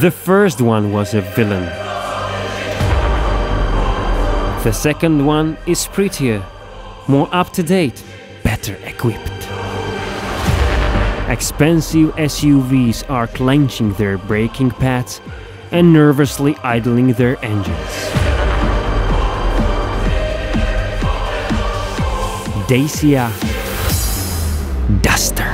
The first one was a villain. The second one is prettier, more up-to-date, better equipped. Expensive SUVs are clenching their braking pads and nervously idling their engines. Dacia Duster.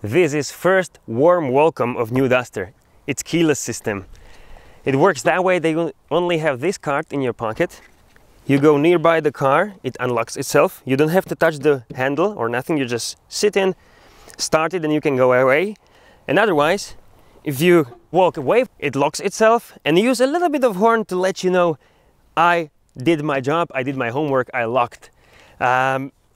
This is first warm welcome of new Duster. It's keyless system. It works that way that you only have this card in your pocket. You go nearby the car, it unlocks itself. You don't have to touch the handle or nothing, you just sit in, start it and you can go away. And otherwise, if you walk away, it locks itself and use a little bit of horn to let you know, I did my job, I did my homework, I locked.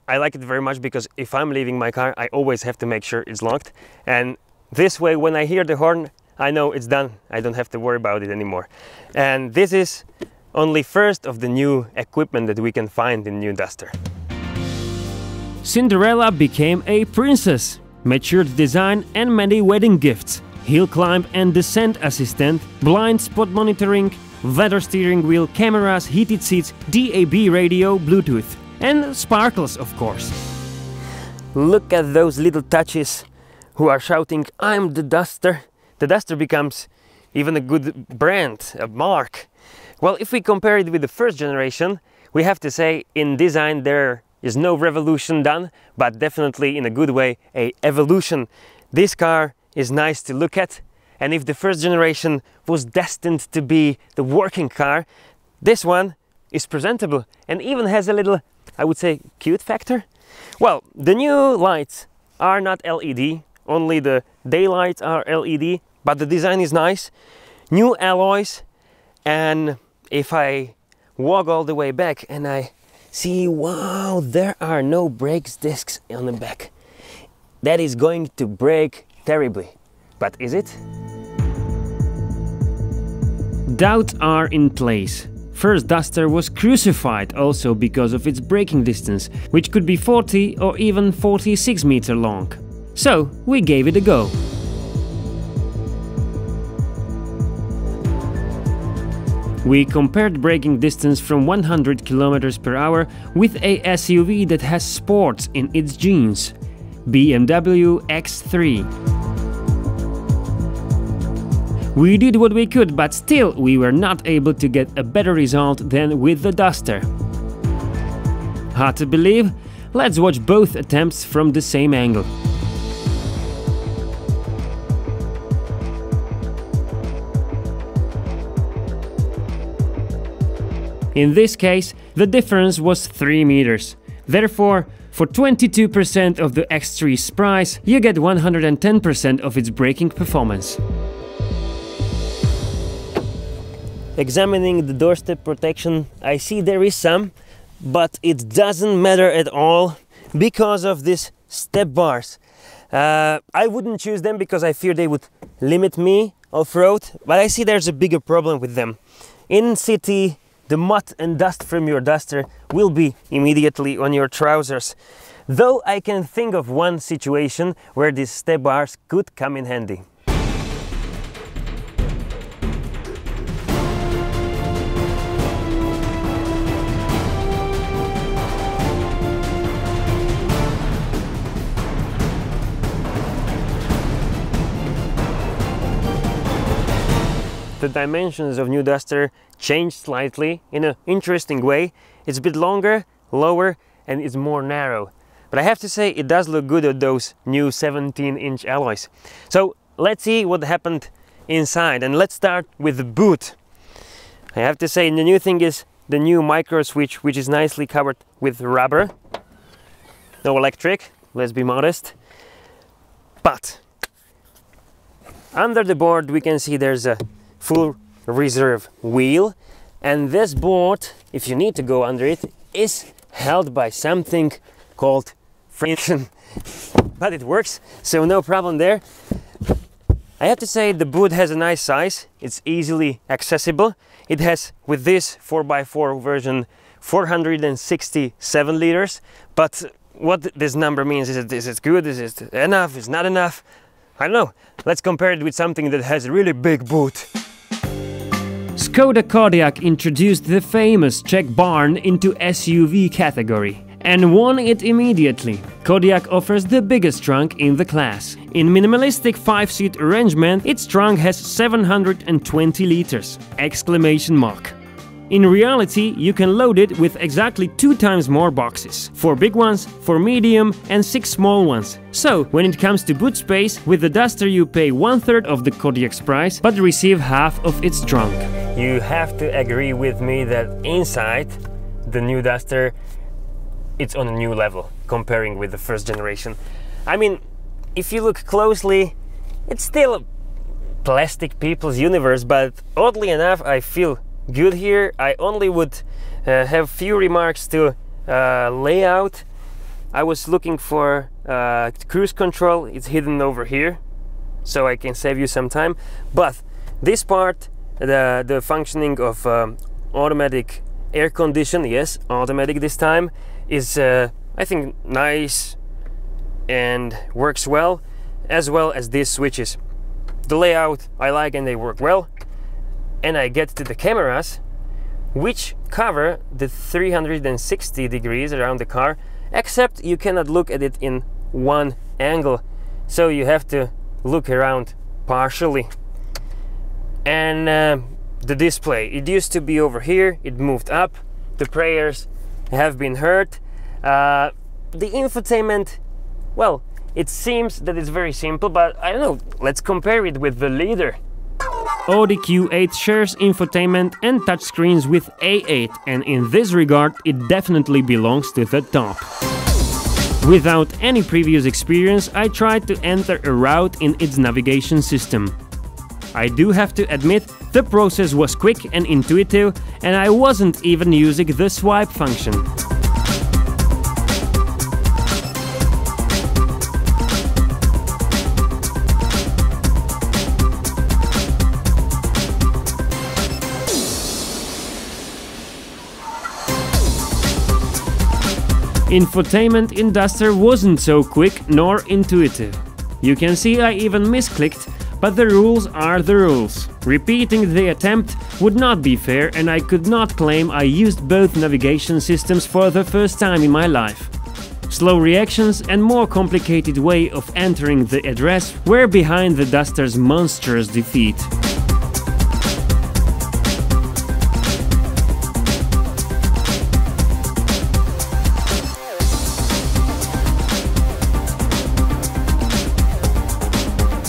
I like it very much because if I'm leaving my car, I always have to make sure it's locked. And this way, when I hear the horn, I know it's done. I don't have to worry about it anymore. And this is only first of the new equipment that we can find in new Duster. Cinderella became a princess. Matured design and many wedding gifts. Hill climb and descent assistant, blind spot monitoring, leather steering wheel, cameras, heated seats, DAB radio, Bluetooth. And sparkles, of course. Look at those little touches who are shouting, I'm the Duster. The Duster becomes even a good brand, a mark. Well, if we compare it with the first generation, we have to say in design there is no revolution done, but definitely in a good way, a evolution. This car is nice to look at, and if the first generation was destined to be the working car, this one is presentable and even has a little, I would say, cute factor. Well, the new lights are not LED, only the daylights are LED, but the design is nice. New alloys, and if I walk all the way back and I see, wow, there are no brakes discs on the back. That is going to break terribly. But is it? Doubts are in place. First Duster was crucified also because of its braking distance, which could be 40 or even 46 meters long. So we gave it a go. We compared braking distance from 100 km per hour with a SUV that has sports in its genes, BMW X3. We did what we could, but still we were not able to get a better result than with the Duster. Hard to believe? Let's watch both attempts from the same angle. In this case, the difference was 3 meters. Therefore, for 22% of the X3's price, you get 110% of its braking performance. Examining the doorstep protection, I see there is some, but it doesn't matter at all because of these step bars. I wouldn't choose them because I fear they would limit me off-road, but I see there's a bigger problem with them. In city, the mud and dust from your Duster will be immediately on your trousers. Though I can think of one situation where these step bars could come in handy. The dimensions of new Duster changed slightly in an interesting way. It's a bit longer, lower, and it's more narrow. But I have to say it does look good at those new 17-inch alloys. So let's see what happened inside, and let's start with the boot. I have to say the new thing is the new micro switch, which is nicely covered with rubber. No electric, let's be modest. But under the board we can see there's a full reserve wheel, and this board, if you need to go under it, is held by something called friction. But it works, so no problem there. I have to say the boot has a nice size, it's easily accessible. It has, with this 4x4 version, 467 liters. But what this number means, is it good, is it enough, is not enough? I don't know. Let's compare it with something that has a really big boot. Skoda Kodiaq introduced the famous Czech barn into SUV category and won it immediately. Kodiaq offers the biggest trunk in the class. In minimalistic 5-seat arrangement, its trunk has 720 liters! Exclamation mark. In reality, you can load it with exactly 2 times more boxes. 4 big ones, 4 medium and 6 small ones. So, when it comes to boot space, with the Duster you pay 1/3 of the Kodiaq's price, but receive half of its trunk. You have to agree with me that inside the new Duster, it's on a new level, comparing with the first generation. I mean, if you look closely, it's still a plastic people's universe, but oddly enough, I feel good here. I only would have few remarks to layout. I was looking for cruise control. It's hidden over here, so I can save you some time. But this part, the functioning of automatic air condition, yes, automatic this time, is I think nice and works well as these switches. The layout I like and they work well. And I get to the cameras, which cover the 360 degrees around the car, except you cannot look at it in one angle, so you have to look around partially. And the display, it used to be over here, it moved up, the prayers have been heard. The infotainment, well, it seems that it's very simple, but I don't know, let's compare it with the leader. Audi Q8 shares infotainment and touchscreens with A8, and in this regard it definitely belongs to the top. Without any previous experience, I tried to enter a route in its navigation system. I do have to admit, the process was quick and intuitive, and I wasn't even using the swipe function. Infotainment in Duster wasn't so quick nor intuitive. You can see I even misclicked, but the rules are the rules. Repeating the attempt would not be fair, and I could not claim I used both navigation systems for the first time in my life. Slow reactions and more complicated way of entering the address were behind the Duster's monstrous defeat.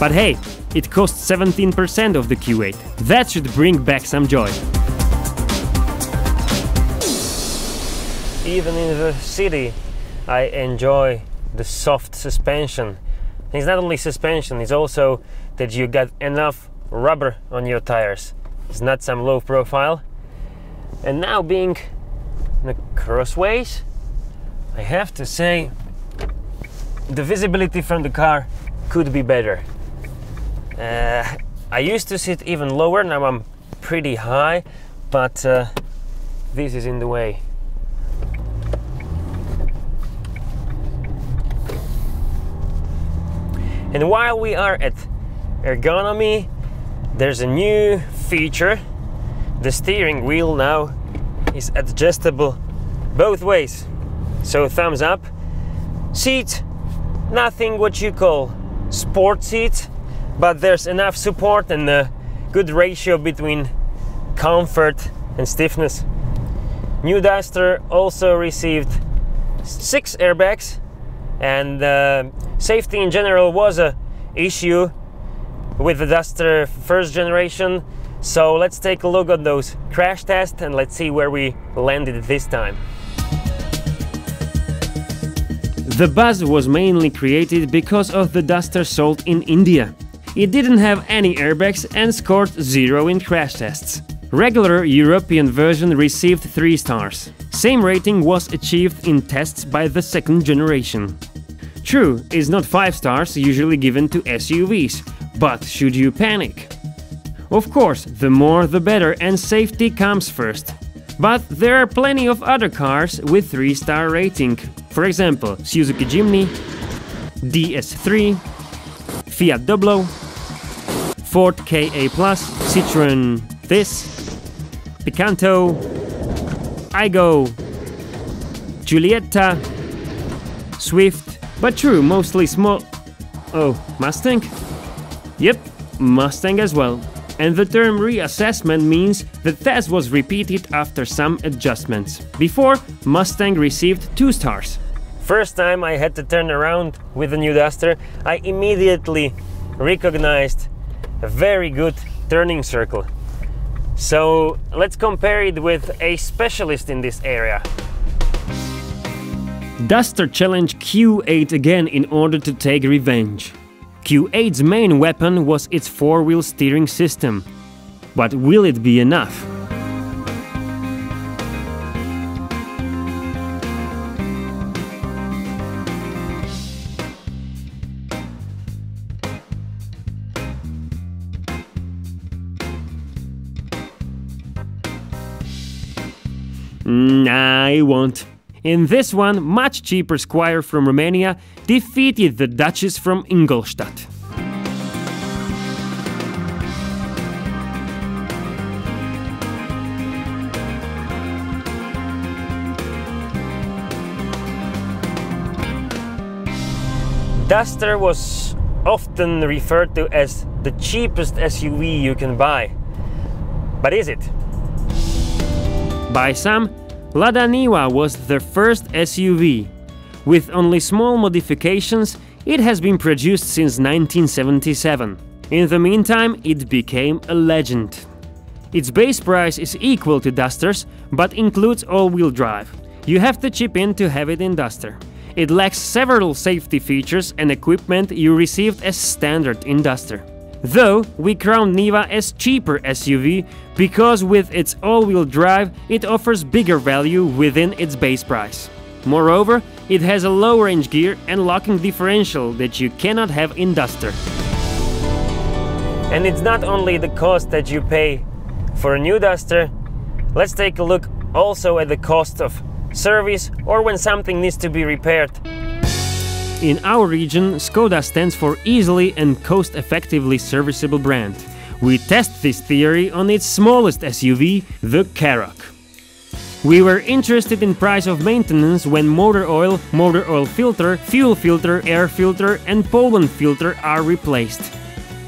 But hey, it costs 17% of the Q8. That should bring back some joy. Even in the city, I enjoy the soft suspension. It's not only suspension, it's also that you got enough rubber on your tires. It's not some low profile. And now being in the crossways, I have to say the visibility from the car could be better. I used to sit even lower, now I'm pretty high, but this is in the way. And while we are at ergonomy, there's a new feature. The steering wheel now is adjustable both ways. So thumbs up. Seat, nothing what you call sport seat, but there's enough support and a good ratio between comfort and stiffness. New Duster also received 6 airbags, and safety in general was a issue with the Duster first generation. So let's take a look at those crash tests and let's see where we landed this time. The buzz was mainly created because of the Duster sold in India. It didn't have any airbags and scored 0 in crash tests. Regular European version received 3 stars. Same rating was achieved in tests by the second generation. True, it's not 5 stars usually given to SUVs, but should you panic? Of course, the more the better, and safety comes first. But there are plenty of other cars with 3-star rating. For example, Suzuki Jimny, DS3, Fiat Doblo, Ford KA+, Citroën this, Picanto, Igo, Giulietta, Swift, but true, mostly small... Oh, Mustang? Yep, Mustang as well. And the term reassessment means the test was repeated after some adjustments. Before, Mustang received 2 stars. First time I had to turn around with the new Duster, I immediately recognized a very good turning circle. So let's compare it with a specialist in this area. Duster challenged Q8 again in order to take revenge. Q8's main weapon was its 4-wheel steering system. But will it be enough? Nah, it won't. In this one, much cheaper Squire from Romania defeated the Duchess from Ingolstadt. Duster was often referred to as the cheapest SUV you can buy. But is it? By some, Lada Niva was the first SUV. With only small modifications, it has been produced since 1977. In the meantime, it became a legend. Its base price is equal to Duster's, but includes all-wheel drive. You have to chip in to have it in Duster. It lacks several safety features and equipment you received as standard in Duster. Though, we crown Niva as cheaper SUV because with its all-wheel drive, it offers bigger value within its base price. Moreover, it has a low-range gear and locking differential that you cannot have in Duster. And it's not only the cost that you pay for a new Duster. Let's take a look also at the cost of service or when something needs to be repaired. In our region, Skoda stands for easily and cost-effectively serviceable brand. We test this theory on its smallest SUV, the Karoq. We were interested in price of maintenance when motor oil filter, fuel filter, air filter and pollen filter are replaced.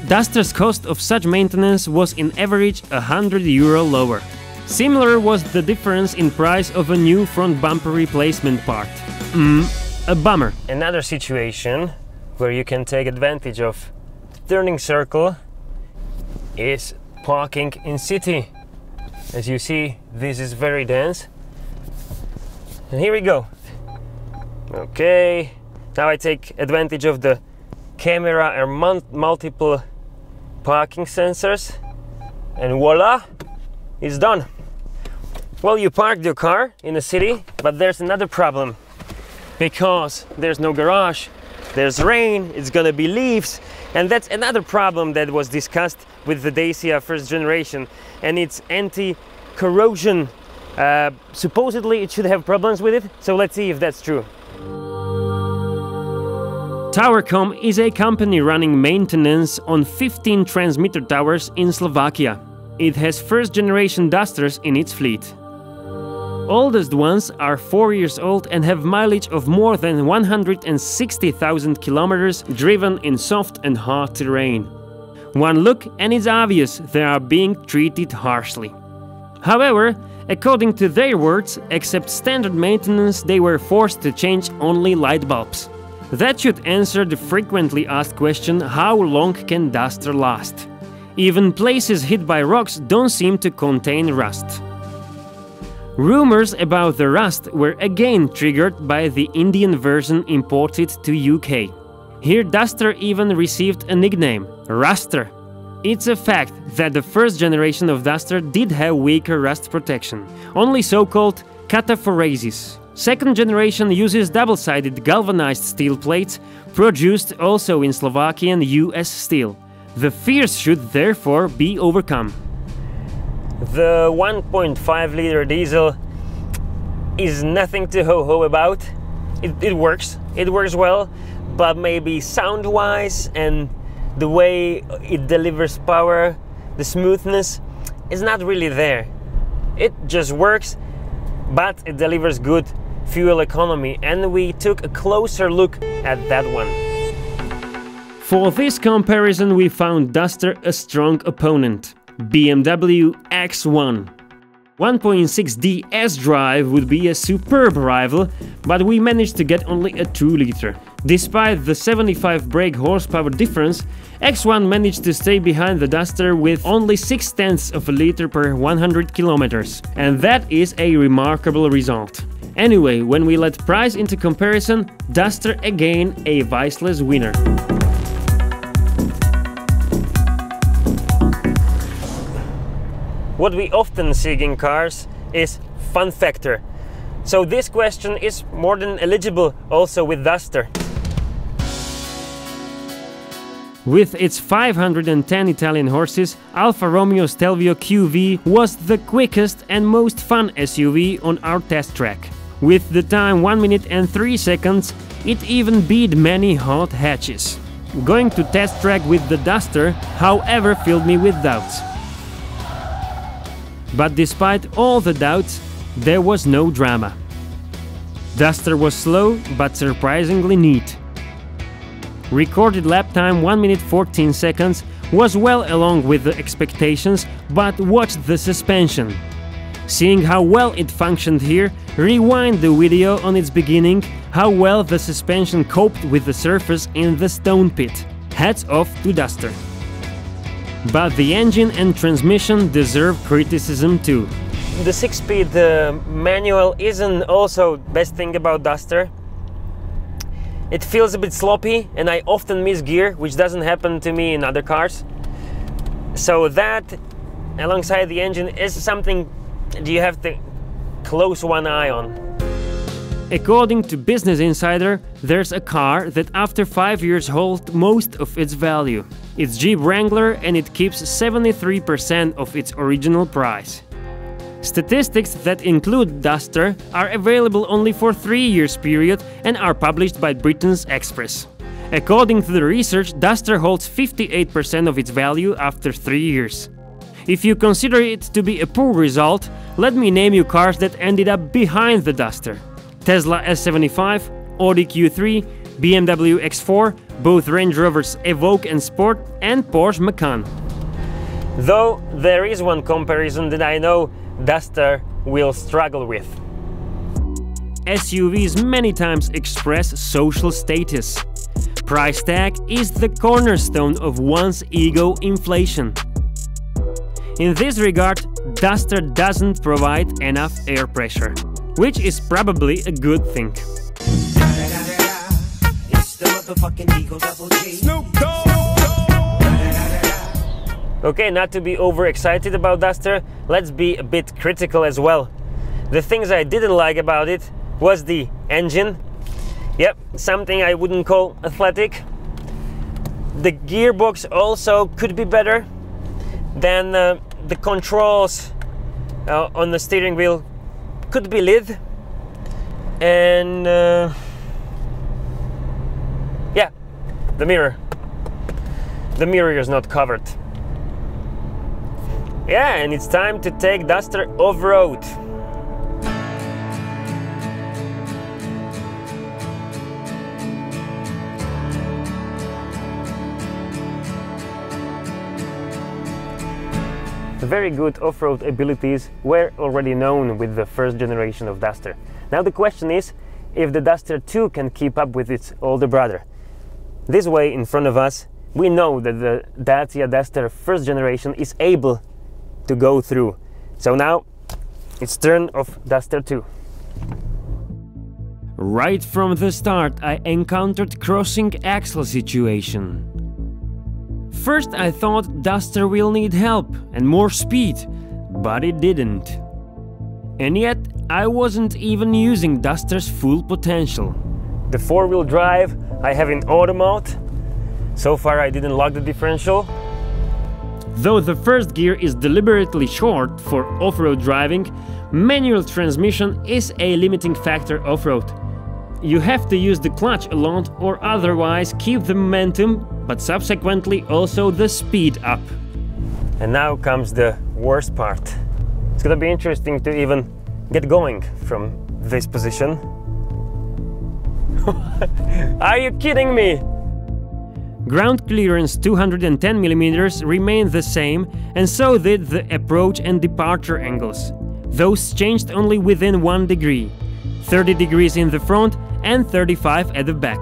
Duster's cost of such maintenance was in average €100 lower. Similar was the difference in price of a new front bumper replacement part. A bummer. Another situation where you can take advantage of the turning circle is parking in city. As you see, this is very dense. And here we go. Okay, now I take advantage of the camera and multiple parking sensors, and voila, it's done. Well, you parked your car in the city, but there's another problem. Because there's no garage, there's rain, it's gonna be leaves, and that's another problem that was discussed with the Dacia first generation, and it's anti-corrosion. Supposedly it should have problems with it, so let's see if that's true. Towercom is a company running maintenance on 15 transmitter towers in Slovakia. It has first generation Dusters in its fleet. Oldest ones are 4 years old and have mileage of more than 160,000 kilometers driven in soft and hard terrain. One look and it's obvious they are being treated harshly. However, according to their words, except standard maintenance, they were forced to change only light bulbs. That should answer the frequently asked question, how long can Duster last? Even places hit by rocks don't seem to contain rust. Rumors about the rust were again triggered by the Indian version imported to UK. Here Duster even received a nickname, Raster. It's a fact that the first generation of Duster did have weaker rust protection, only so-called cataphorasis. Second generation uses double-sided galvanized steel plates, produced also in Slovakian US steel. The fears should therefore be overcome. The 1.5 liter diesel is nothing to ho-ho about. It works well, but maybe sound-wise and the way it delivers power, the smoothness is not really there. It just works, but it delivers good fuel economy, and we took a closer look at that one. For this comparison we found Duster a strong opponent, BMW X1. 1.6D S-Drive would be a superb rival, but we managed to get only a 2-liter. Despite the 75 brake horsepower difference, X1 managed to stay behind the Duster with only 0.6 of a liter per 100 kilometers, and that is a remarkable result. Anyway, when we let price into comparison, Duster again a viceless winner. What we often seek in cars is fun factor. So this question is more than eligible also with Duster. With its 510 Italian horses, Alfa Romeo Stelvio QV was the quickest and most fun SUV on our test track. With the time 1 minute and 3 seconds, it even beat many hot hatches. Going to test track with the Duster, however, filled me with doubts. But despite all the doubts, there was no drama. Duster was slow, but surprisingly neat. Recorded lap time 1 minute 14 seconds was well along with the expectations, but watch the suspension. Seeing how well it functioned here, rewind the video on its beginning, how well the suspension coped with the surface in the stone pit. Hats off to Duster. But the engine and transmission deserve criticism too. The 6-speed manual isn't also best thing about Duster. It feels a bit sloppy and I often miss gear, which doesn't happen to me in other cars. So that, alongside the engine, is something you have to close one eye on. According to Business Insider, there's a car that after 5 years holds most of its value. It's Jeep Wrangler and it keeps 73% of its original price. Statistics that include Duster are available only for 3 years period and are published by Britain's Express. According to the research, Duster holds 58% of its value after 3 years. If you consider it to be a poor result, let me name you cars that ended up behind the Duster. Tesla S75, Audi Q3, BMW X4, both Range Rovers Evoque and Sport, and Porsche Macan. Though there is one comparison that I know Duster will struggle with. SUVs many times express social status. Price tag is the cornerstone of one's ego inflation. In this regard, Duster doesn't provide enough air pressure, which is probably a good thing. Okay, not to be overexcited about Duster, let's be a bit critical as well. The things I didn't like about it was the engine. Yep, something I wouldn't call athletic. The gearbox also could be better. Then the controls on the steering wheel could be lit. And yeah, the mirror. The mirror is not covered. Yeah, and it's time to take Duster off-road. Very good off-road abilities were already known with the first generation of Duster. Now the question is if the Duster 2 can keep up with its older brother. This way in front of us, we know that the Dacia Duster first generation is able to go through. So now it's turn of Duster 2. Right from the start I encountered crossing axle situation. First I thought Duster will need help and more speed, but it didn't. And yet I wasn't even using Duster's full potential. The four-wheel drive I have in auto mode. So far I didn't lock the differential. Though the first gear is deliberately short for off-road driving, manual transmission is a limiting factor off-road. You have to use the clutch a lot or otherwise keep the momentum, but subsequently also the speed up. And now comes the worst part. It's gonna be interesting to even get going from this position. Are you kidding me? Ground clearance 210 mm remained the same, and so did the approach and departure angles. Those changed only within 1 degree, 30 degrees in the front and 35 at the back.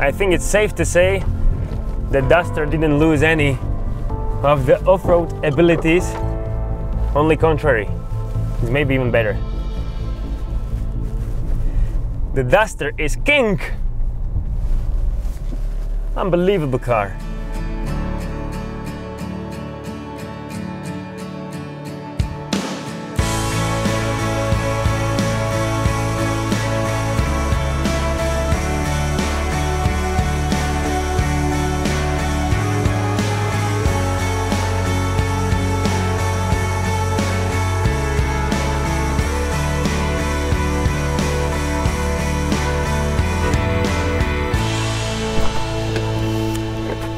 I think it's safe to say the Duster didn't lose any of the off-road abilities, only contrary, it's maybe even better. The Duster is king! Unbelievable car.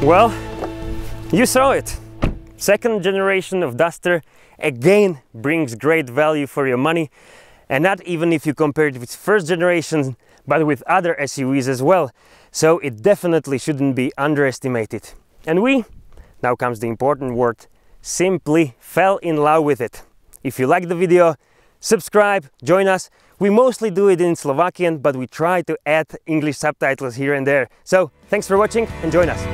Well, you saw it. Second generation of Duster again brings great value for your money, and not even if you compare it with first generation, but with other SUVs as well. So it definitely shouldn't be underestimated. And we, now comes the important word, simply fell in love with it. If you like the video, subscribe, join us. We mostly do it in Slovakian, but we try to add English subtitles here and there. So thanks for watching and join us.